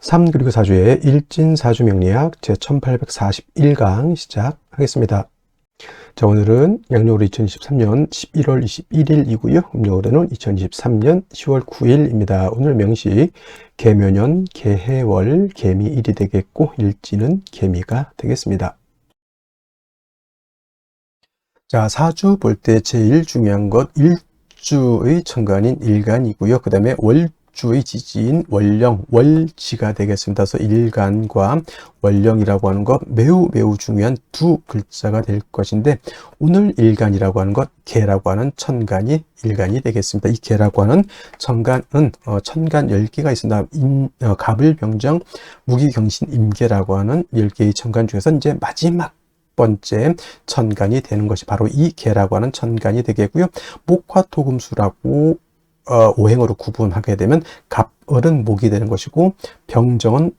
3 그리고 4주의 일진사주명리학 제1841강 시작하겠습니다. 자, 오늘은 양력으로 2023년 11월 21일이고요. 음력으로는 2023년 10월 9일입니다. 오늘 명시 개묘년 개해월 개미일이 되겠고 일진은 개미가 되겠습니다. 자, 사주 볼 때 제일 중요한 것 일주의 천간인 일간이고요. 그 다음에 월주의 지지인 월령, 월지가 되겠습니다. 그래서 일간과 월령이라고 하는 것 매우 중요한 두 글자가 될 것인데, 오늘 일간이라고 하는 것 개라고 하는 천간이 일간이 되겠습니다. 이 개라고 하는 천간은 천간 10개가 있습니다. 갑을병정 무기경신 임계라고 하는 10개의 천간 중에서 이제 마지막 번째 천간이 되는 것이 바로 이 개라고 하는 천간이 되겠고요. 목화토금수라고 오행으로 구분하게 되면 갑을은 목이 되는 것이고, 병정은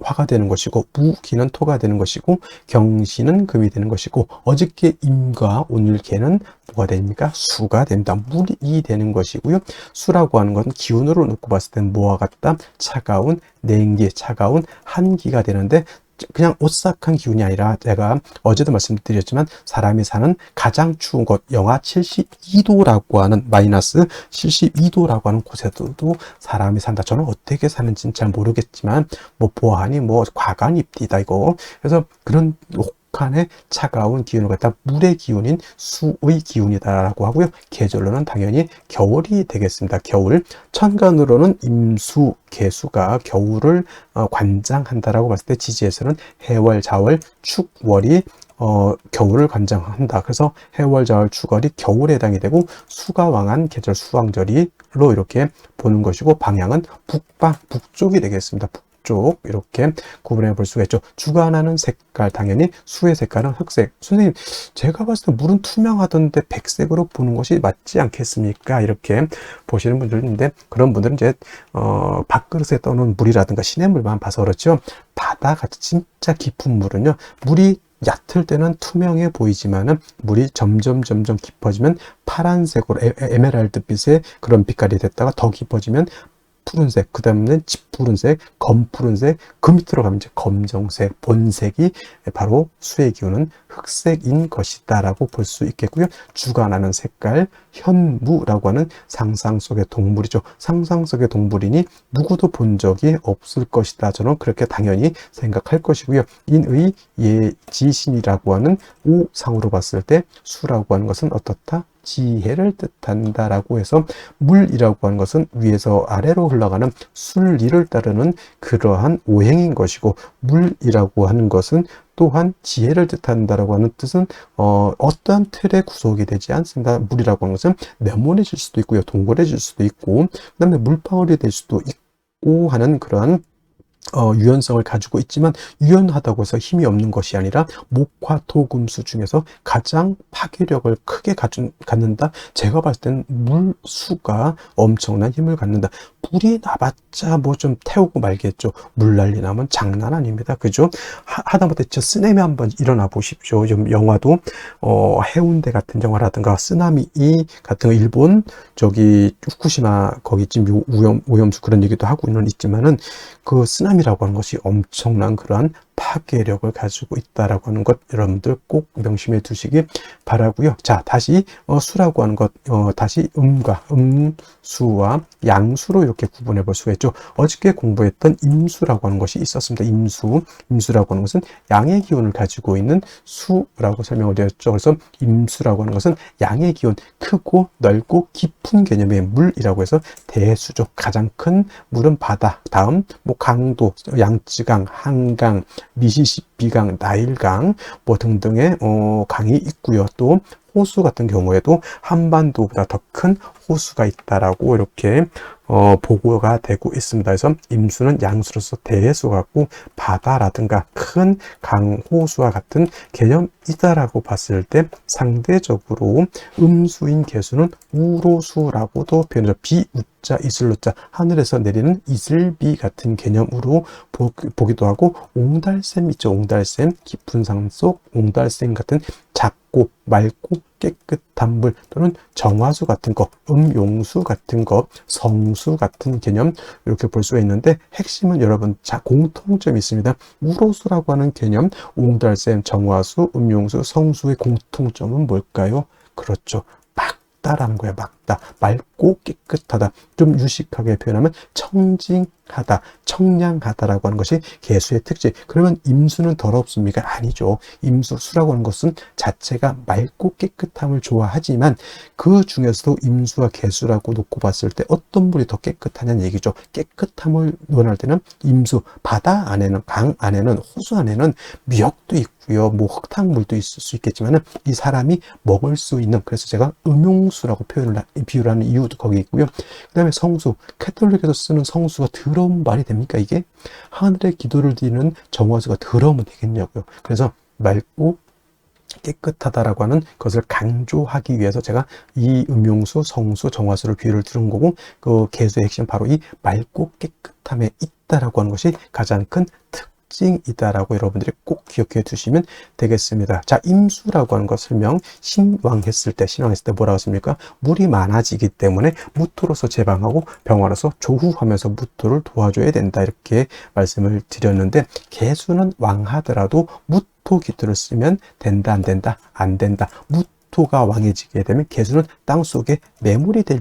화가 되는 것이고, 무기는 토가 되는 것이고, 경신은 금이 되는 것이고, 어저께 임과 오늘 개는 뭐가 됩니까? 수가 됩니다. 물이 되는 것이고요. 수라고 하는 것은 기운으로 놓고 봤을 때는 뭐와 같다? 차가운 냉기, 차가운 한기가 되는데, 그냥 오싹한 기운이 아니라, 제가 어제도 말씀드렸지만 사람이 사는 가장 추운 곳 영하 72도라고 하는, 마이너스 72도라고 하는 곳에도 사람이 산다. 저는 어떻게 사는지는 잘 모르겠지만 뭐 보아하니 뭐 과간입디다 이거. 그래서 그런 혹한의 차가운 기운을 갖다 물의 기운인 수의 기운이다라고 하고요. 계절로는 당연히 겨울이 되겠습니다. 겨울. 천간으로는 임수, 개수가 겨울을 관장한다라고 봤을 때, 지지에서는 해월, 자월, 축월이 겨울을 관장한다. 그래서 해월, 자월, 축월이 겨울에 해당이 되고, 수가 왕한 계절 수왕절이로 이렇게 보는 것이고, 방향은 북쪽이 되겠습니다. 쪽 이렇게 구분해 볼 수가 있죠. 주관하는 색깔, 당연히 수의 색깔은 흑색. 선생님, 제가 봤을 때 물은 투명하던데 백색으로 보는 것이 맞지 않겠습니까? 이렇게 보시는 분들도 있는데, 그런 분들은 이제 밥그릇에 떠놓은 물이라든가 시냇물만 봐서 그렇죠. 바다같이 진짜 깊은 물은요, 물이 얕을 때는 투명해 보이지만은 물이 점점 깊어지면 파란색으로 에메랄드빛의 그런 빛깔이 됐다가 더 깊어지면 푸른색, 그 다음에는 짙푸른색, 검푸른색, 그 밑으로 가면 이제 검정색, 본색이 바로 수의 기운은 흑색인 것이다 라고 볼 수 있겠고요. 주관하는 색깔, 현무라고 하는 상상 속의 동물이죠. 상상 속의 동물이니 누구도 본 적이 없을 것이다. 저는 그렇게 당연히 생각할 것이고요. 인의 예지신이라고 하는 오상으로 봤을 때 수라고 하는 것은 어떻다? 지혜를 뜻한다라고 해서, 물이라고 하는 것은 위에서 아래로 흘러가는 순리를 따르는 그러한 오행인 것이고, 물이라고 하는 것은 또한 지혜를 뜻한다라고 하는 뜻은 어떠한 틀에 구속이 되지 않습니다. 물이라고 하는 것은 네모내질 수도 있고요, 동그래질 수도 있고, 그 다음에 물방울이 될 수도 있고 하는 그러한 유연성을 가지고 있지만, 유연하다고 해서 힘이 없는 것이 아니라 목화토금수 중에서 가장 파괴력을 크게 갖는다. 제가 봤을 때는 물수가 엄청난 힘을 갖는다. 불이 나봤자 뭐 좀 태우고 말겠죠. 물난리 나면 장난 아닙니다. 그죠? 하다못해 저 쓰나미 한번 일어나 보십시오. 좀 영화도 해운대 같은 영화라든가 쓰나미 같은 거, 일본 저기 후쿠시마 거기쯤 오염수 그런 얘기도 하고 있지만은, 그 쓰나미라고 하는 것이 엄청난 그러한 파괴력을 가지고 있다라고 하는 것, 여러분들 꼭 명심해 두시기 바라고요. 자, 다시 수라고 하는 것, 다시 음수와 양수로 이렇게 구분해 볼 수가 있죠. 어저께 공부했던 임수라고 하는 것이 있었습니다. 임수라고 하는 것은 양의 기운을 가지고 있는 수라고 설명을 드렸죠. 그래서 임수라고 하는 것은 양의 기운, 크고 넓고 깊은 개념의 물이라고 해서 대수죠. 가장 큰 물은 바다, 다음 뭐 강도, 양쯔강, 한강, 미시시피강, 나일강 뭐 등등의 강이 있고요. 또 호수 같은 경우에도 한반도보다 더 큰 호수가 있다라고 이렇게 보고가 되고 있습니다. 그래서 임수는 양수로서 대수 같고, 바다라든가 큰 강, 호수와 같은 개념이다라고 봤을 때, 상대적으로 음수인 개수는 우로수라고도 표현해서 비우자 이슬로자, 하늘에서 내리는 이슬비 같은 개념으로 보기도 하고, 옹달샘 있죠. 옹달샘, 깊은 산 속 옹달샘 같은 작고 맑고 깨끗한 물 또는 정화수 같은 거, 음용수 같은 거, 성수 같은 개념 이렇게 볼 수가 있는데 핵심은 여러분 공통점이 있습니다. 우로수라고 하는 개념, 옹달샘, 정화수, 음용수, 성수의 공통점은 뭘까요? 그렇죠. 맑다라는 거예요. 맑다. 맑고 깨끗하다. 좀 유식하게 표현하면 청징하다, 청량하다라고 하는 것이 개수의 특징. 그러면 임수는 더럽습니까? 아니죠. 임수, 수라고 하는 것은 자체가 맑고 깨끗함을 좋아하지만 그 중에서도 임수와 개수라고 놓고 봤을 때 어떤 물이 더 깨끗하냐는 얘기죠. 깨끗함을 원할 때는 임수, 바다 안에는, 강 안에는, 호수 안에는 미역도 있고요. 뭐 흙탕물도 있을 수 있겠지만 이 사람이 먹을 수 있는, 그래서 제가 음용수라고 비유를 하는 이유도 거기 있고요. 그 다음에 성수, 캐톨릭에서 쓰는 성수가 더러운 말이 됩니까? 이게 하늘의 기도를 드리는 정화수가 더러우면 되겠냐고요. 그래서 맑고 깨끗하다라고 하는 것을 강조하기 위해서 제가 이 음용수, 성수, 정화수를 비유를 들은 거고, 그 개수의 핵심은 바로 이 맑고 깨끗함에 있다라고 하는 것이 가장 큰 특징이다라고 여러분들이 꼭 기억해 두시면 되겠습니다. 자, 임수라고 하는 것 설명, 신왕했을 때 뭐라고 했습니까? 물이 많아지기 때문에 무토로서 제방하고 병화로서 조후하면서 무토를 도와줘야 된다, 이렇게 말씀을 드렸는데, 개수는 왕하더라도 무토 기토를 쓰면 된다, 안 된다? 안 된다. 무토가 왕해지게 되면 개수는 땅속에 매몰이 될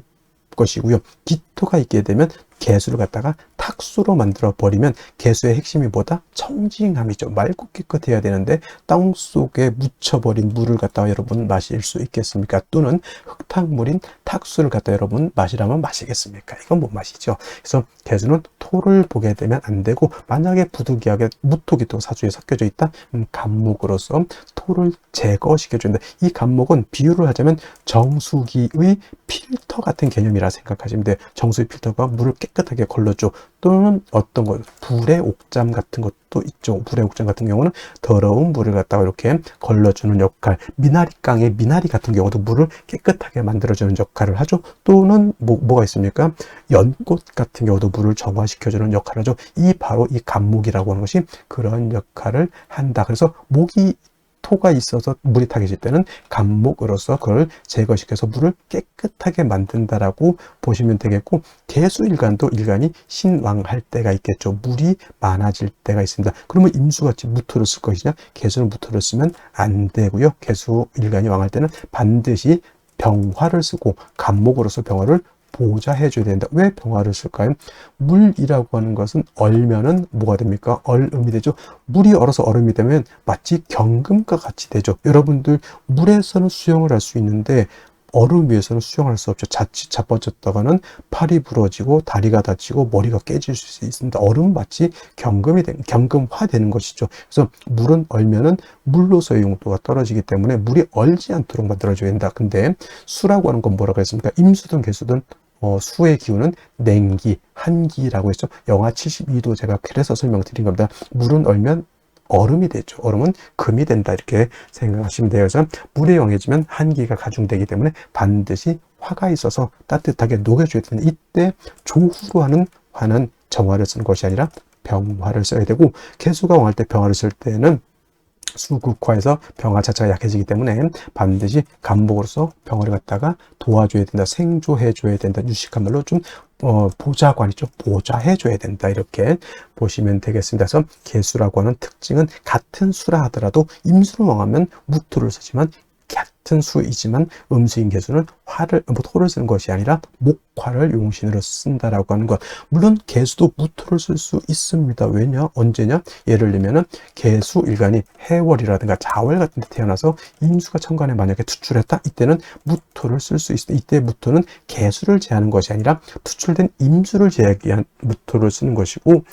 것이고요. 기토가 있게 되면 개수를 갖다가 탁수로 만들어 버리면 개수의 핵심이 뭐다? 청징함이죠. 맑고 깨끗해야 되는데 땅속에 묻혀버린 물을 갖다가 여러분 마실 수 있겠습니까? 또는 흙탕물인 탁수를 갖다 여러분 마시라면 마시겠습니까? 이건 못 마시죠. 그래서 개수는 토를 보게 되면 안 되고, 만약에 부득이하게 무토기토 사주에 섞여져 있다? 간목으로서 토를 제거시켜준다. 이 간목은 비유를 하자면 정수기의 필터 같은 개념이라 생각하시면 돼요. 정수기 필터가 물을 깨끗하게 걸러줘. 또는 어떤 것, 불의 옥잠 같은 것도 있죠. 불의 옥잠 같은 경우는 더러운 물을 갖다가 이렇게 걸러주는 역할, 미나리깡의 미나리 같은 경우도 물을 깨끗하게 만들어주는 역할을 하죠. 또는 뭐가 있습니까? 연꽃 같은 경우도 물을 정화시켜주는 역할을 하죠. 바로 이 간목이라고 하는 것이 그런 역할을 한다. 그래서 토가 있어서 물이 타게질 때는 간목으로서 그걸 제거시켜서 물을 깨끗하게 만든다라고 보시면 되겠고, 개수일간도 일간이 신왕할 때가 있겠죠. 물이 많아질 때가 있습니다. 그러면 임수같이 무토를 쓸 것이냐? 개수는 무토를 쓰면 안 되고요. 개수일간이 왕할 때는 반드시 병화를 쓰고 간목으로서 병화를 보좌해 줘야 된다. 왜 병화를 쓸까요? 물이라고 하는 것은 얼면은 뭐가 됩니까? 얼음이 되죠. 물이 얼어서 얼음이 되면 마치 경금과 같이 되죠. 여러분들 물에서는 수영을 할 수 있는데 얼음 위에서는 수영할 수 없죠. 자칫 자빠졌다가는 팔이 부러지고 다리가 다치고 머리가 깨질 수 있습니다. 얼음 마치 경금화 되는 것이죠. 그래서 물은 얼면은 물로서의 용도가 떨어지기 때문에 물이 얼지 않도록 만들어줘야 된다. 근데 수라고 하는 건 뭐라고 했습니까? 임수든 개수든 수의 기운은 냉기, 한기라고 했죠. 영하 72도 제가 그래서 설명드린 겁니다. 물은 얼면 얼음이 되죠. 얼음은 금이 된다, 이렇게 생각하시면 돼요. 그래서 물에 영해지면 한기가 가중되기 때문에 반드시 화가 있어서 따뜻하게 녹여줘야 되는데, 이때 조후로 하는 화는 정화를 쓰는 것이 아니라 병화를 써야 되고, 개수가 왕할 때 병화를 쓸 때는 수극화해서 병화 자체가 약해지기 때문에 반드시 간목으로서 병화를 갖다가 도와줘야 된다, 생조해줘야 된다, 유식한 말로 좀 보좌관이죠. 보좌해줘야 된다, 이렇게 보시면 되겠습니다. 그래서 개수라고 하는 특징은 같은 수라 하더라도 임수를 왕하면 무토를 쓰지만, 같은 수이지만 음수인 개수는 토를 쓰는 것이 아니라 목화를 용신으로 쓴다라고 하는 것. 물론 개수도 무토를 쓸 수 있습니다. 왜냐? 언제냐? 예를 들면은 개수 일간이 해월이라든가 자월 같은 데 태어나서 임수가 천간에 만약에 투출했다? 이때는 무토를 쓸 수 있습니다. 이때 무토는 개수를 제하는 것이 아니라 투출된 임수를 제하기 위한 무토를 쓰는 것이고,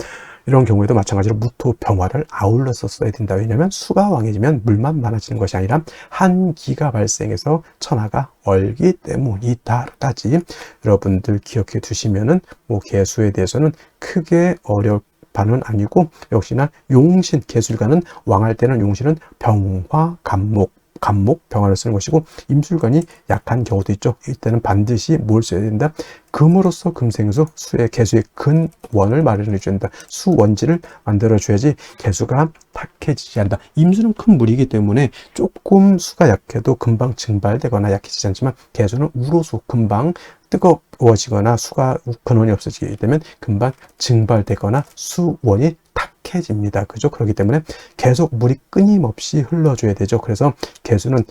이런 경우에도 마찬가지로 무토 병화를 아울러서 써야 된다. 왜냐하면 수가 왕해지면 물만 많아지는 것이 아니라 한기가 발생해서 천하가 얼기 때문이다까지 여러분들 기억해 두시면은 개수에 대해서는 크게 어려울 바는 아니고, 역시나 용신, 개수일간은 왕할 때는 용신은 병화, 간목, 간목, 병화를 쓰는 것이고, 임술관이 약한 경우도 있죠. 이때는 반드시 뭘 써야 된다? 금으로서 금생수, 수의 개수의 근원을 마련해 줘야 된다. 수원지를 만들어 줘야지 개수가 탁해지지 않는다. 임수는 큰 물이기 때문에 조금 수가 약해도 금방 증발되거나 약해지지 않지만, 개수는 우로수, 금방 뜨거워지거나 수가 근원이 없어지게 되면 금방 증발되거나 수원이 탁해집니다. 그죠? 그렇기 때문에 계속 물이 끊임없이 흘러줘야 되죠. 그래서 개수는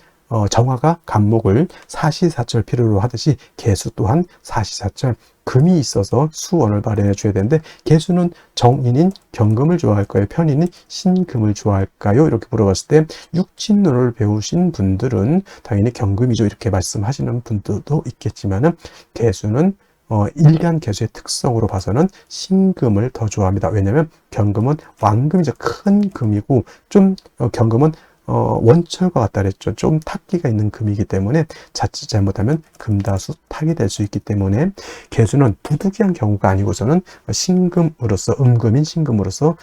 정화가 간목을 사시사철 필요로 하듯이 개수 또한 사시사철 금이 있어서 수원을 마련해 줘야 되는데, 개수는 정인인 경금을 좋아할까요? 편인인 신금을 좋아할까요? 이렇게 물어봤을 때 육친론을 배우신 분들은 당연히 경금이죠, 이렇게 말씀하시는 분들도 있겠지만은, 개수는 일간 개수의 특성으로 봐서는 신금을 더 좋아합니다. 왜냐하면 경금은 왕금이죠. 큰 금이고, 좀 경금은 원철과 같다 그랬죠. 좀 탁기가 있는 금이기 때문에 자칫 잘못하면 금다수 탁이 될 수 있기 때문에, 개수는 부득이한 경우가 아니고서는 신금으로서, 음금인 신금으로서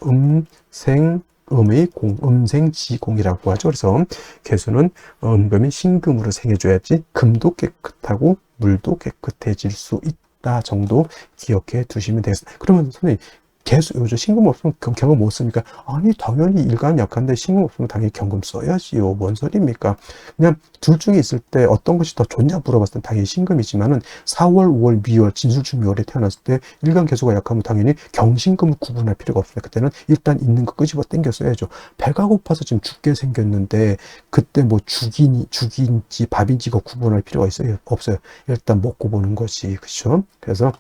음생음의 공, 음생지공이라고 하죠. 그래서 개수는 음금인 신금으로 생해줘야지 금도 깨끗하고 물도 깨끗해질 수 있다 정도 기억해 두시면 되겠습니다. 그러면 선생님, 개수, 요즘 신금 없으면 경금 못 씁니까? 아니, 당연히 일간 약한데 신금 없으면 당연히 경금 써야지요. 뭔 소리입니까? 그냥 둘 중에 있을 때 어떤 것이 더 좋냐 물어봤을 때 당연히 신금이지만은, 4월, 5월, 미월, 진술중 미월에 태어났을 때 일간 개수가 약하면 당연히 경신금을 구분할 필요가 없습니다. 그때는 일단 있는 거 끄집어 당겨 써야죠. 배가 고파서 지금 죽게 생겼는데 그때 뭐 죽인지 밥인지 가 구분할 필요가 있어요? 없어요. 일단 먹고 보는 것이, 그렇죠? 그래서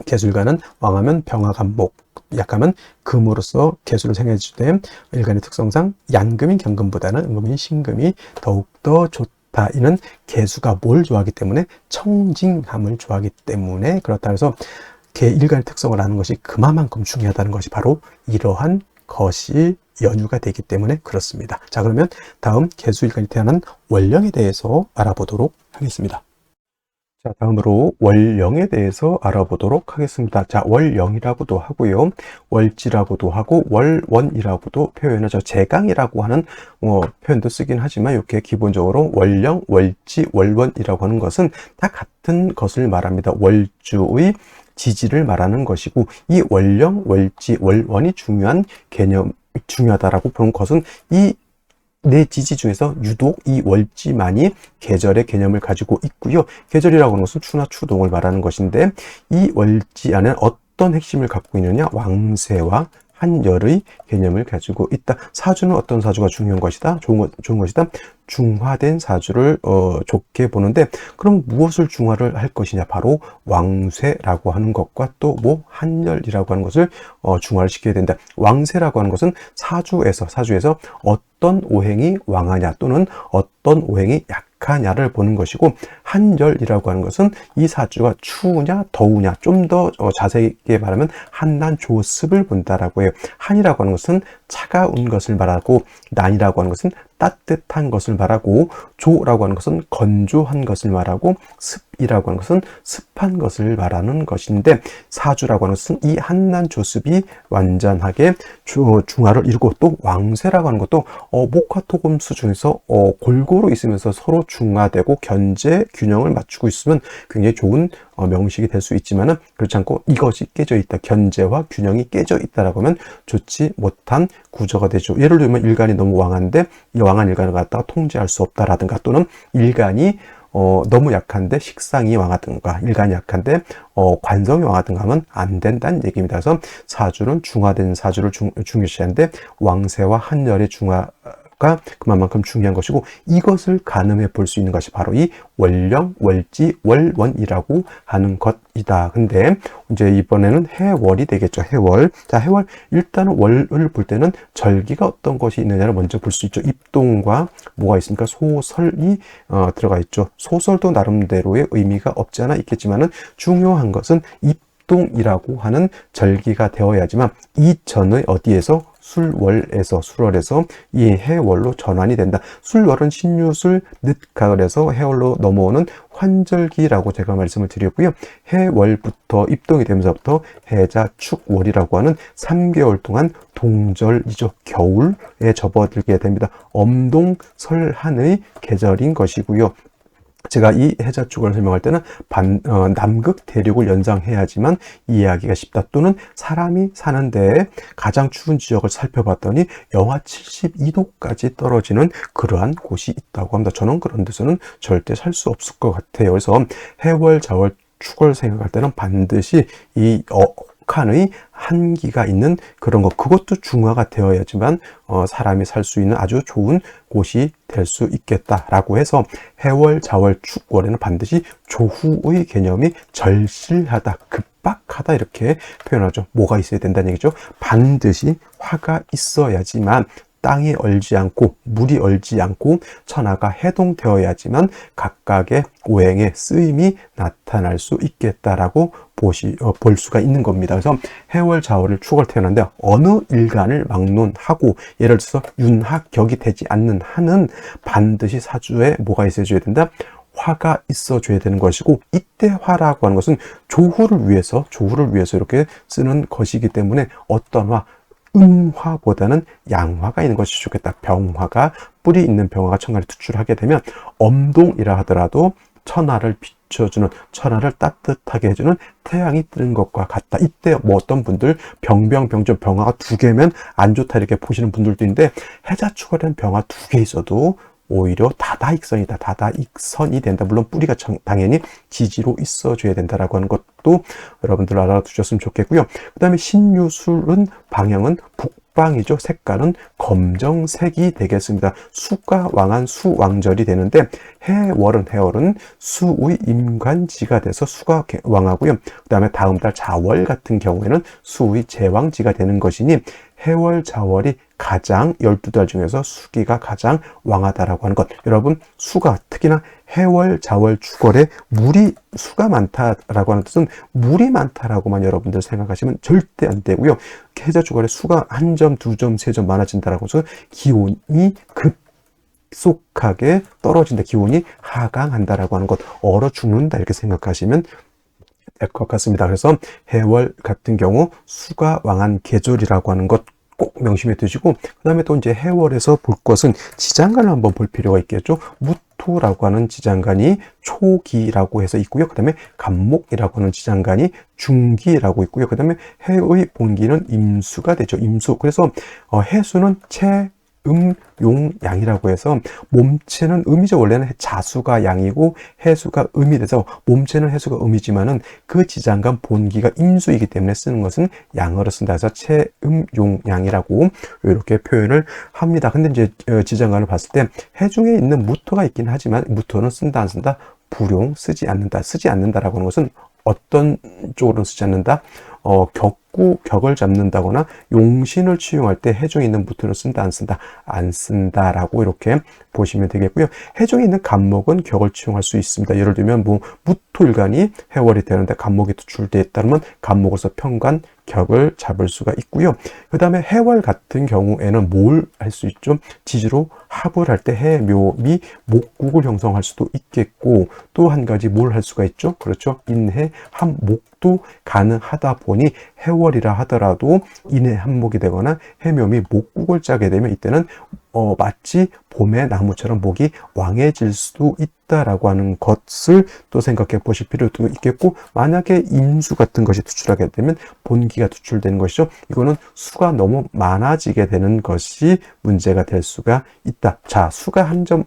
개수일간은 왕하면 병화 간목, 약하면 금으로서 개수를 생해주되, 일간의 특성상 양금인 경금보다는 음금인 신금이 더욱더 좋다. 이는 개수가 뭘 좋아하기 때문에? 청징함을 좋아하기 때문에 그렇다. 해서 일간의 특성을 아는 것이 그만큼 중요하다는 것이 바로 이러한 것이 연유가 되기 때문에 그렇습니다. 자, 그러면 다음 개수일간이 태어난 월령에 대해서 알아보도록 하겠습니다. 자, 다음으로 월령에 대해서 알아보도록 하겠습니다. 자, 월령이라고도 하고요, 월지라고도 하고, 월원이라고도 표현하죠. 제강이라고 하는 표현도 쓰긴 하지만, 이렇게 기본적으로 월령, 월지, 월원이라고 하는 것은 다 같은 것을 말합니다. 월주의 지지를 말하는 것이고, 이 월령, 월지, 월원이 중요하다라고 보는 것은, 이 네 지지 중에서 유독 이 월지만이 계절의 개념을 가지고 있고요. 계절이라고 하는 것은 추나 추동을 말하는 것인데, 이 월지 안에 어떤 핵심을 갖고 있느냐? 왕세와 한열의 개념을 가지고 있다. 사주는 어떤 사주가 중요한 것이다? 좋은 것이다. 중화된 사주를 좋게 보는데, 그럼 무엇을 중화를 할 것이냐? 바로 왕쇠라고 하는 것과 또 뭐 한열이라고 하는 것을 중화를 시켜야 된다. 왕쇠라고 하는 것은 사주에서 어떤 오행이 왕하냐 또는 어떤 오행이 약하냐를 보는 것이고, 한열이라고 하는 것은 이 사주가 추우냐 더우냐, 좀 더 자세하게 말하면 한난 조습을 본다라고 해요. 한이라고 하는 것은 차가운 것을 말하고, 난이라고 하는 것은 따뜻한 것을 말하고, 조라고 하는 것은 건조한 것을 말하고, 습이라고 하는 것은 습한 것을 말하는 것인데, 사주라고 하는 것은 이 한난 조습이 완전하게 중화를 이루고, 또 왕세라고 하는 것도 목화토금수 중에서 골고루 있으면서 서로 중화되고 견제 균형을 맞추고 있으면 굉장히 좋은 명식이 될 수 있지만은, 그렇지 않고 이것이 깨져 있다, 견제와 균형이 깨져 있다라고 하면 좋지 못한 구조가 되죠. 예를 들면 일간이 너무 왕한데 이 왕한 일간을 갖다가 통제할 수 없다라든가, 또는 일간이 너무 약한데 식상이 왕하든가, 일간이 약한데 관성이 왕하든가 하면 안 된다는 얘기입니다. 그래서 사주는 중화된 사주를 중요시하는데, 왕세와 한열의 중화가 그만큼 중요한 것이고, 이것을 가늠해 볼 수 있는 것이 바로 이 월령, 월지, 월원이라고 하는 것이다. 근데 이제 이번에는 해월이 되겠죠. 해월. 자, 해월, 일단은 월을 볼 때는 절기가 어떤 것이 있느냐를 먼저 볼 수 있죠. 입동과 뭐가 있습니까? 소설이 들어가 있죠. 소설도 나름대로의 의미가 없지 않아 있겠지만은, 중요한 것은 입동이라고 하는 절기가 되어야지만 이전의 어디에서 술월에서 이 해월로 전환이 된다. 술월은 신유술, 늦가을에서 해월로 넘어오는 환절기라고 제가 말씀을 드렸고요. 해월부터 입동이 되면서부터 해자, 축, 월이라고 하는 3개월 동안 동절이죠. 겨울에 접어들게 됩니다. 엄동설한의 계절인 것이고요. 제가 이 해자축을 설명할 때는 남극 대륙을 연상해야지만 이해하기가 쉽다. 또는 사람이 사는 데에 가장 추운 지역을 살펴봤더니 영하 72도까지 떨어지는 그러한 곳이 있다고 합니다. 저는 그런 데서는 절대 살 수 없을 것 같아요. 그래서 해월, 자월, 축을 생각할 때는 반드시 이 극한의 한기가 있는 그런 것, 그것도 중화가 되어야지만 사람이 살 수 있는 아주 좋은 곳이 될 수 있겠다라고 해서 해월, 자월, 축월에는 반드시 조후의 개념이 절실하다, 급박하다 이렇게 표현하죠. 뭐가 있어야 된다는 얘기죠. 반드시 화가 있어야지만 땅이 얼지 않고 물이 얼지 않고 천하가 해동되어야지만 각각의 오행의 쓰임이 나타날 수 있겠다라고 볼 수가 있는 겁니다. 그래서 해월, 자월을 축월 태어났는데 어느 일간을 막론하고 예를 들어서 윤학격이 되지 않는 한은 반드시 사주에 뭐가 있어줘야 된다? 화가 있어줘야 되는 것이고, 이때 화라고 하는 것은 조후를 위해서 이렇게 쓰는 것이기 때문에 어떤 화, 음화보다는 양화가 있는 것이 좋겠다. 병화가, 뿌리 있는 병화가 천간에 투출하게 되면 엄동이라 하더라도 천하를 비춰주는, 천하를 따뜻하게 해주는 태양이 뜨는 것과 같다. 이때 뭐 어떤 분들 병정 병화가 2개면 안 좋다 이렇게 보시는 분들도 있는데, 해자축월에는 병화 2개 있어도 오히려 다다익선이다. 다다익선이 된다. 물론 뿌리가 당연히 지지로 있어줘야 된다라고 하는 것도 여러분들 알아두셨으면 좋겠고요. 그 다음에 신유술은 방향은 북방이죠. 색깔은 검정색이 되겠습니다. 수가 왕한 수왕절이 되는데 해월은 수의 임관지가 돼서 수가 왕하고요. 그 다음에 다음 달 자월 같은 경우에는 수의 제왕지가 되는 것이니 해월, 자월이 가장 12달 중에서 수기가 가장 왕하다라고 하는 것. 여러분, 수가 특히나 해월, 자월, 축월에 수가 많다라고 하는 뜻은 물이 많다라고만 여러분들 생각하시면 절대 안 되고요. 해자, 축월에 수가 1점, 2점, 3점 많아진다라고 해서 기온이 급속하게 떨어진다. 기온이 하강한다라고 하는 것. 얼어 죽는다 이렇게 생각하시면 될 것 같습니다. 그래서 해월 같은 경우 수가 왕한 계절이라고 하는 것 꼭 명심해 두시고, 그 다음에 또 이제 해월에서 볼 것은 지장간을 한번 볼 필요가 있겠죠. 무토라고 하는 지장간이 초기라고 해서 있고요. 그 다음에 간목이라고 하는 지장간이 중기라고 있고요. 그 다음에 해의 본기는 임수가 되죠. 임수. 그래서 해수는 용, 양이라고 해서 몸체는 음이죠. 원래는 자수가 양이고 해수가 음이 돼서 몸체는 해수가 음이지만은 그 지장간 본기가 임수이기 때문에 쓰는 것은 양어로 쓴다 해서 용, 양이라고 이렇게 표현을 합니다. 근데 이제 지장간을 봤을 때 해중에 있는 무토가 있긴 하지만 무토는 쓴다 안 쓴다? 불용, 쓰지 않는다라고 하는 것은 어떤 쪽으로 쓰지 않는다? 격을 잡는다거나 용신을 취용할 때 해중에 있는 무토를 쓴다 안 쓴다? 안 쓴다라고 이렇게 보시면 되겠고요. 해중에 있는 간목은 격을 취용할 수 있습니다. 예를 들면 뭐 무토일간이 해월이 되는데 간목이 투출되어 있다면 간목으로서 편관, 격을 잡을 수가 있고요. 그 다음에 해월 같은 경우에는 뭘 할 수 있죠? 지지로 합을 할 때 해묘미 목국을 형성할 수도 있겠고, 또 한 가지 뭘 할 수가 있죠? 그렇죠. 인해 합목도 가능하다 보니 해월이라 하더라도 인해 합목이 되거나 해묘미 목국을 짜게 되면 이때는 마치 봄의 나무처럼 목이 왕해질 수도 있다라고 하는 것을 또 생각해 보실 필요도 있겠고, 만약에 임수 같은 것이 투출하게 되면 본기가 투출되는 것이죠. 이거는 수가 너무 많아지게 되는 것이 문제가 될 수가 있다. 자, 수가 한 점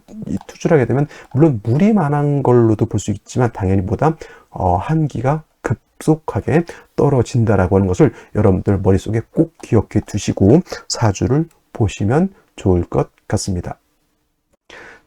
투출하게 되면 물론 물이 많은 걸로도 볼 수 있지만 당연히 보다 한기가 급속하게 떨어진다라고 하는 것을 여러분들 머릿속에 꼭 기억해 두시고 사주를 보시면 좋을 것 같습니다.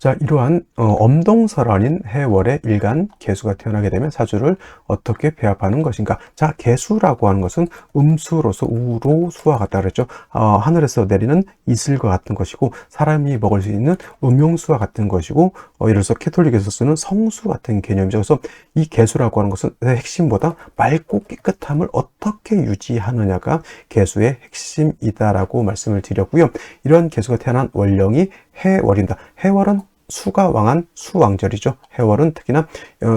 자, 이러한 엄동설환인 해월의 일간 개수가 태어나게 되면 사주를 어떻게 배합하는 것인가? 자, 개수라고 하는 것은 음수로서 우로 수와 같다 그랬죠. 하늘에서 내리는 이슬과 같은 것이고 사람이 먹을 수 있는 음용수와 같은 것이고 예를 들어서 캐톨릭에서 쓰는 성수 같은 개념이죠. 그래서 이 개수라고 하는 것은 핵심보다 맑고 깨끗함을 어떻게 유지하느냐가 개수의 핵심이다라고 말씀을 드렸고요. 이런 개수가 태어난 월령이 해월입니다. 해월은 수가 왕한 수왕절이죠. 해월은 특히나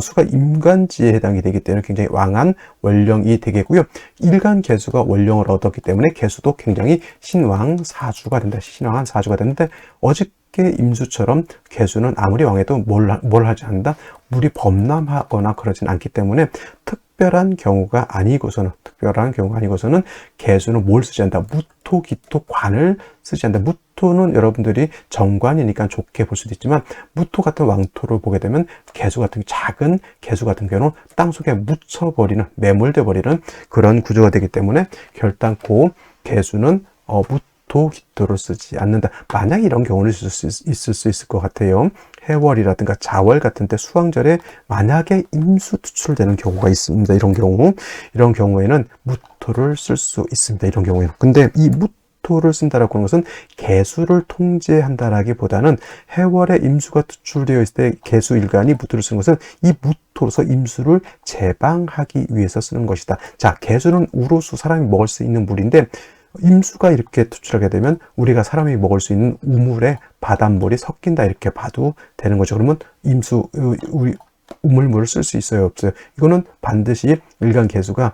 수가 임간지에 해당이 되기 때문에 굉장히 왕한 월령이 되겠고요. 일간 개수가 월령을 얻었기 때문에 개수도 굉장히 신왕사주가 된다. 신왕한 사주가 되는데 어저께 임수처럼 개수는 아무리 왕해도 뭘 하지 않는다. 물이 범람하거나 그러진 않기 때문에 특별한 경우가 아니고서는 개수는 뭘 쓰지 않는다. 무토, 기토, 관을 쓰지 않는다. 무토는 여러분들이 정관이니까 좋게 볼 수도 있지만 무토 같은 왕토를 보게 되면 개수 같은 작은 개수 같은 경우는 땅속에 묻혀버리는 매몰돼 버리는 그런 구조가 되기 때문에 결단코 개수는 무토, 기토를 쓰지 않는다. 만약 이런 경우는 있을 수 있을 것 같아요. 해월이라든가 자월 같은 때 수왕절에 만약에 임수 투출되는 경우가 있습니다. 이런 경우에는 무토를 쓸 수 있습니다. 이런 경우에는. 근데 이 무토를 쓴다라고 하는 것은 개수를 통제한다라기보다는 해월에 임수가 투출되어 있을 때 개수 일간이 무토를 쓰는 것은 이 무토로서 임수를 제방하기 위해서 쓰는 것이다. 자, 개수는 우로수, 사람이 먹을 수 있는 물인데 임수가 이렇게 투출하게 되면 우리가 사람이 먹을 수 있는 우물에 바닷물이 섞인다 이렇게 봐도 되는 거죠. 그러면 우물물을 쓸 수 있어요, 없어요? 이거는 반드시 일간 개수가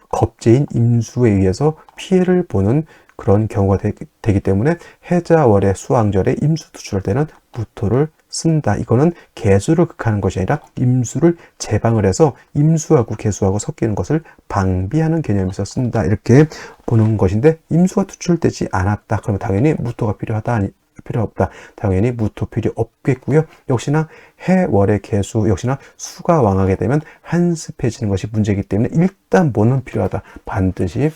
겁재인 임수에 의해서 피해를 보는 그런 경우가 되기 때문에 해자월의 수왕절에 임수 투출할 때는 무토를 쓴다. 이거는 개수를 극하는 것이 아니라 임수를 제방을 해서 임수하고 개수하고 섞이는 것을 방비하는 개념에서 쓴다. 이렇게 보는 것인데 임수가 투출되지 않았다. 그러면 당연히 무토가 필요 없다. 당연히 무토 필요 없겠고요. 역시나 해월의 개수, 역시나 수가 왕하게 되면 한습해지는 것이 문제이기 때문에 일단 뭐는 필요하다. 반드시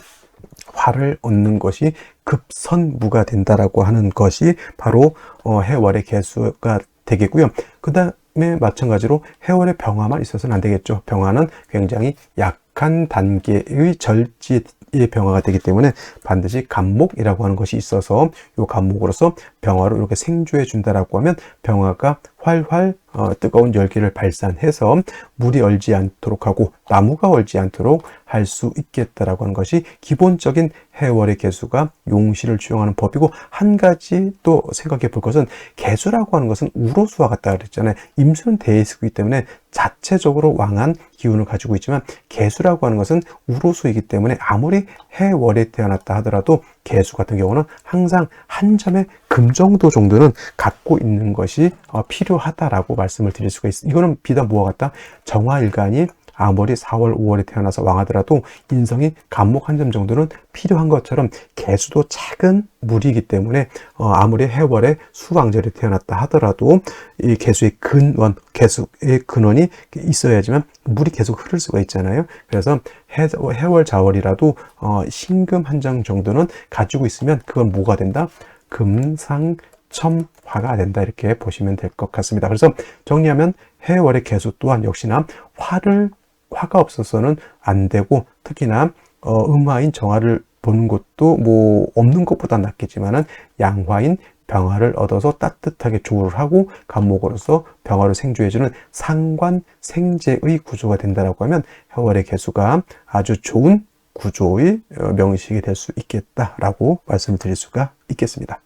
화를 얻는 것이 급선무가 된다라고 하는 것이 바로 해월의 개수가 되겠고요. 그 다음에 마찬가지로 해월의 병화만 있어서는 안 되겠죠. 병화는 굉장히 약한 단계의 절지의 병화가 되기 때문에 반드시 간목이라고 하는 것이 있어서 이 간목으로서 병화로 이렇게 생조해 준다라고 하면 병화가 활활 뜨거운 열기를 발산해서 물이 얼지 않도록 하고 나무가 얼지 않도록 할 수 있겠다라고 하는 것이 기본적인 해월의 개수가 용시를 주용하는 법이고, 한 가지 또 생각해 볼 것은 개수라고 하는 것은 우로수와 같다 그랬잖아요. 임수는 대수이기 때문에 자체적으로 왕한 기운을 가지고 있지만 개수라고 하는 것은 우로수이기 때문에 아무리 해월에 태어났다 하더라도 개수 같은 경우는 항상 한 점의 금 정도는 갖고 있는 것이 필요하다라고 말씀을 드릴 수가 있습니다. 이거는 비단 뭐와 같다? 정화일간이 아무리 4월, 5월에 태어나서 왕하더라도 인성이 간목 한 점 정도는 필요한 것처럼 개수도 작은 물이기 때문에 아무리 해월에 수왕절에 태어났다 하더라도 이 개수의 근원이 있어야지만 물이 계속 흐를 수가 있잖아요. 그래서 해월, 자월이라도 신금 한 장 정도는 가지고 있으면 그건 뭐가 된다? 금상첨화가 된다, 이렇게 보시면 될 것 같습니다. 그래서 정리하면 해월의 개수 또한 역시나 화가 없어서는 안 되고, 특히나 음화인 정화를 보는 것도 뭐 없는 것보다 낫겠지만은 양화인 병화를 얻어서 따뜻하게 조를 하고 간목으로서 병화를 생조해주는 상관생재의 구조가 된다라고 하면 해월의 개수가 아주 좋은 구조의 명식이 될 수 있겠다라고 말씀을 드릴 수가 있겠습니다.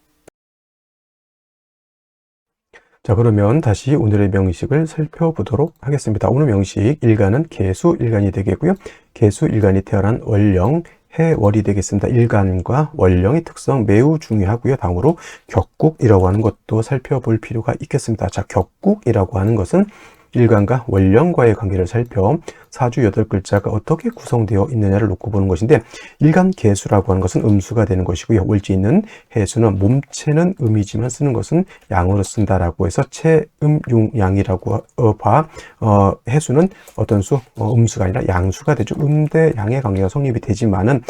자, 그러면 다시 오늘의 명식을 살펴보도록 하겠습니다. 오늘 명식 일간은 개수 일간이 되겠고요. 개수 일간이 태어난 월령, 해월이 되겠습니다. 일간과 월령의 특성 매우 중요하고요. 다음으로 격국이라고 하는 것도 살펴볼 필요가 있겠습니다. 자, 격국이라고 하는 것은 일간과 월령과의 관계를 살펴 사주 8글자가 어떻게 구성되어 있느냐를 놓고 보는 것인데, 일간 개수라고 하는 것은 음수가 되는 것이고요. 월지 있는 해수는 몸체는 음이지만 쓰는 것은 양으로 쓴다라고 해서 체음용양이라고 해수는 어떤 수? 음수가 아니라 양수가 되죠. 음대 양의 관계가 성립이 되지만은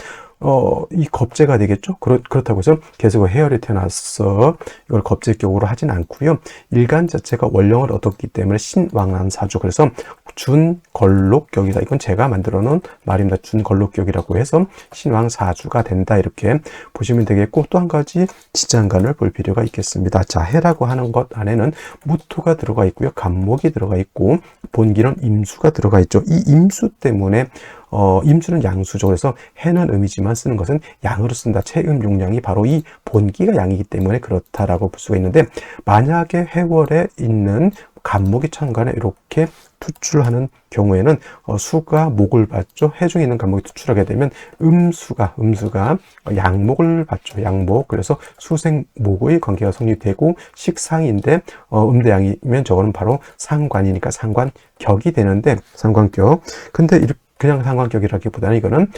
이 겁재가 되겠죠. 그렇다고 해서 계속 해열이 태어나서 이걸 겁재격으로 하진 않고요. 일간 자체가 원령을 얻었기 때문에 신왕한사주, 그래서 준걸록격이다. 이건 제가 만들어 놓은 말입니다. 준걸록격이라고 해서 신왕사주가 된다, 이렇게 보시면 되겠고, 또 한 가지 지장간을 볼 필요가 있겠습니다. 자, 해라고 하는 것 안에는 무토가 들어가 있고요, 간목이 들어가 있고, 본기는 임수가 들어가 있죠. 이 임수 때문에 임수는 양수죠. 그래서 해는 음이지만 쓰는 것은 양으로 쓴다. 체음 용량이 바로 이 본기가 양이기 때문에 그렇다라고 볼 수가 있는데, 만약에 해월에 있는 간목이 천간에 이렇게 투출하는 경우에는 수가 목을 받죠. 해 중에 있는 간목이 투출하게 되면 음수가 양목을 받죠. 양목. 그래서 수생목의 관계가 성립되고, 식상인데 음대양이면 저거는 바로 상관이니까 상관격이 되는데, 상관격. 근데 이렇게 그냥 상관격이라기보다는 이거는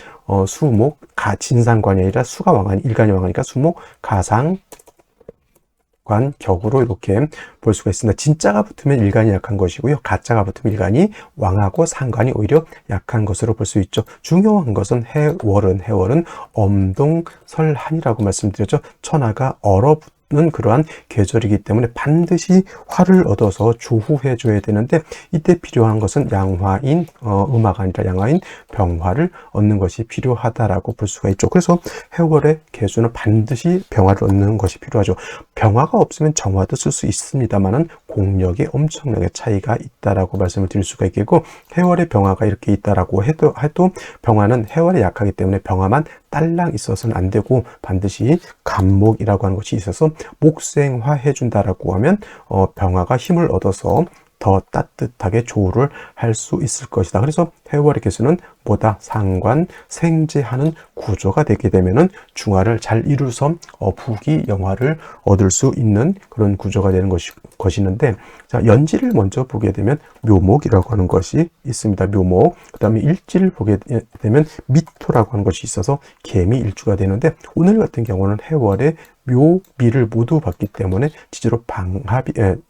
수목 진상관이 아니라 수가 왕하니, 일간이 왕하니까 수목 가상 격으로 이렇게 볼 수가 있습니다. 진짜가 붙으면 일간이 약한 것이고요, 가짜가 붙으면 일간이 왕하고 상관이 오히려 약한 것으로 볼 수 있죠. 중요한 것은 해월은 엄동설한이라고 말씀드렸죠. 천하가 얼어붙는 그러한 계절이기 때문에 반드시 화를 얻어서 조후해 줘야 되는데, 이때 필요한 것은 양화인, 음화가 아니라 양화인 병화를 얻는 것이 필요하다라고 볼 수가 있죠. 그래서 해월의 개수는 반드시 병화를 얻는 것이 필요하죠. 병화가 없으면 정화도 쓸 수 있습니다만은 공력에 엄청나게 차이가 있다라고 말씀을 드릴 수가 있겠고, 해월의 병화가 이렇게 있다라고 해도 병화는 해월에 약하기 때문에 병화만 딸랑 있어서는 안 되고, 반드시 간목이라고 하는 것이 있어서 목생화 해준다라고 하면 병화가 힘을 얻어서 더 따뜻하게 조우를 할 수 있을 것이다. 그래서 해월의 개수는 뭐다? 상관, 생재하는 구조가 되게 되면은 중화를 잘 이루어서 부귀 영화를 얻을 수 있는 그런 구조가 되는 것이는데, 자, 연지를 먼저 보게 되면 묘목이라고 하는 것이 있습니다. 묘목. 그 다음에 일지를 보게 되면 미토라고 하는 것이 있어서 개미 일주가 되는데, 오늘 같은 경우는 해월의 묘미를 모두 봤기 때문에 지지로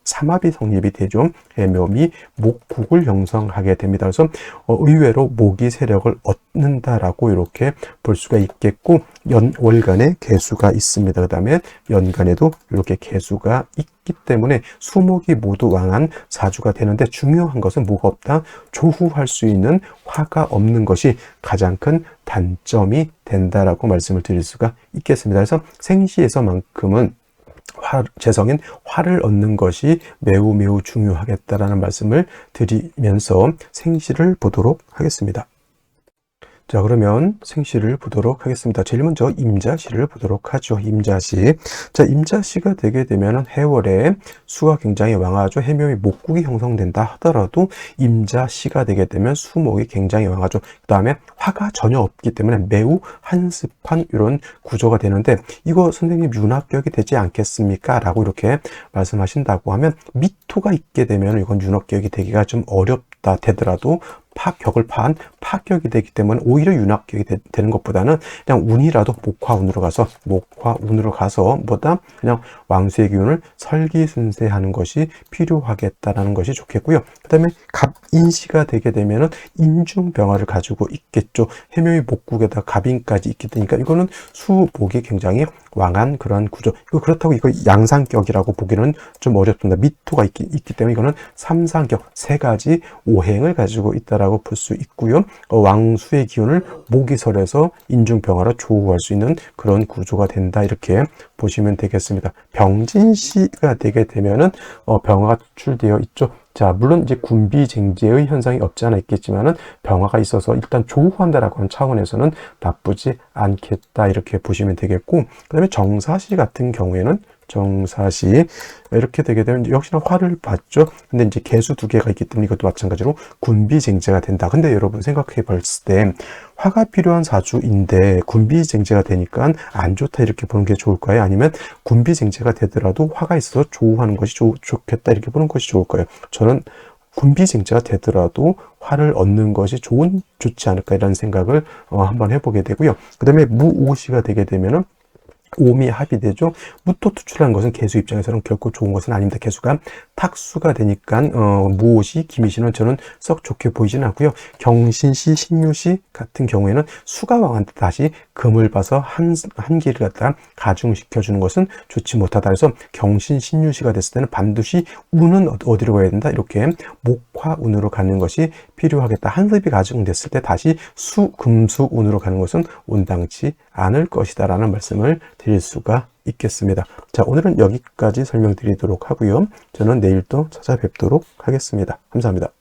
삼합이 성립이 되죠. 해묘미 목국을 형성하게 됩니다. 그래서 의외로 목이 세력을 얻는다라고 이렇게 볼 수가 있겠고, 월간에 개수가 있습니다. 그 다음에 연간에도 이렇게 개수가 있기 때문에 수목이 모두 왕한 사주가 되는데, 중요한 것은 뭐가 없다? 조후할 수 있는 화가 없는 것이 가장 큰 단점이 된다라고 말씀을 드릴 수가 있겠습니다. 그래서 생시에서만큼은 재성인 화를 얻는 것이 매우 중요하겠다라는 말씀을 드리면서 생시를 보도록 하겠습니다. 자, 그러면 생시를 보도록 하겠습니다. 제일 먼저 임자시를 보도록 하죠. 임자시. 자, 임자시가 되게 되면 해월에 수가 굉장히 왕하죠. 해묘의 목국이 형성된다 하더라도 임자시가 되게 되면 수목이 굉장히 왕하죠. 그 다음에 화가 전혀 없기 때문에 매우 한습한 이런 구조가 되는데, 이거 선생님 윤합격이 되지 않겠습니까? 라고 이렇게 말씀하신다고 하면, 미토가 있게 되면 이건 윤합격이 되기가 좀 어렵다 되더라도 파격을 파한 파격이 되기 때문에 오히려 윤합격이 되는 것보다는 그냥 운이라도 목화운으로 가서 뭐다? 그냥 왕수의 기운을 설기순세하는 것이 필요하겠다라는 것이 좋겠고요. 그 다음에 갑인시가 되게 되면은 인중병화를 가지고 있겠죠. 해묘의 목국에다 갑인까지 있게 되니까 이거는 수목이 굉장히 왕한 그런 구조. 그렇다고 이거 양상격이라고 보기는 좀 어렵습니다. 미토가 있기 때문에 이거는 삼상격, 세 가지 오행을 가지고 있다라고 볼 수 있고요. 왕수의 기운을 목이설에서 인중병화로 조우할 수 있는 그런 구조가 된다, 이렇게 보시면 되겠습니다. 병진시가 되게 되면은 병화가 투출되어 있죠. 자, 물론 이제 군비쟁제의 현상이 없지 않아 있겠지만은 병화가 있어서 일단 조우한다라고 하는 차원에서는 나쁘지 않겠다, 이렇게 보시면 되겠고, 그 다음에 정사시 같은 경우에는 정사시 이렇게 되게 되면 역시나 화를 받죠. 근데 이제 개수 두 개가 있기 때문에 이것도 마찬가지로 군비쟁제가 된다. 근데 여러분 생각해 봤을 때 화가 필요한 사주인데 군비쟁제가 되니까 안 좋다, 이렇게 보는 게 좋을까요? 아니면 군비쟁제가 되더라도 화가 있어서 조우하는 것이 좋겠다, 이렇게 보는 것이 좋을까요? 저는 군비쟁제가 되더라도 화를 얻는 것이 좋지 않을까, 이라는 생각을 한번 해보게 되고요. 그 다음에 무오시가 되게 되면은 오미 합이 되죠. 무토 투출하는 것은 개수 입장에서는 결코 좋은 것은 아닙니다. 개수가 탁수가 되니까 무오시, 기미시는 저는 썩 좋게 보이지는 않고요. 경신시, 신유시 같은 경우에는 수가 왕한테 다시 금을 봐서 한 길을 갖다가 가중시켜 주는 것은 좋지 못하다. 그래서 경신신유시가 됐을 때는 반드시 운은 어디로 가야 된다? 이렇게 목화운으로 가는 것이 필요하겠다. 한습이 가중됐을 때 다시 수금수운으로 가는 것은 온당치 않을 것이다 라는 말씀을 드릴 수가 있겠습니다. 자, 오늘은 여기까지 설명드리도록 하고요. 저는 내일 또 찾아뵙도록 하겠습니다. 감사합니다.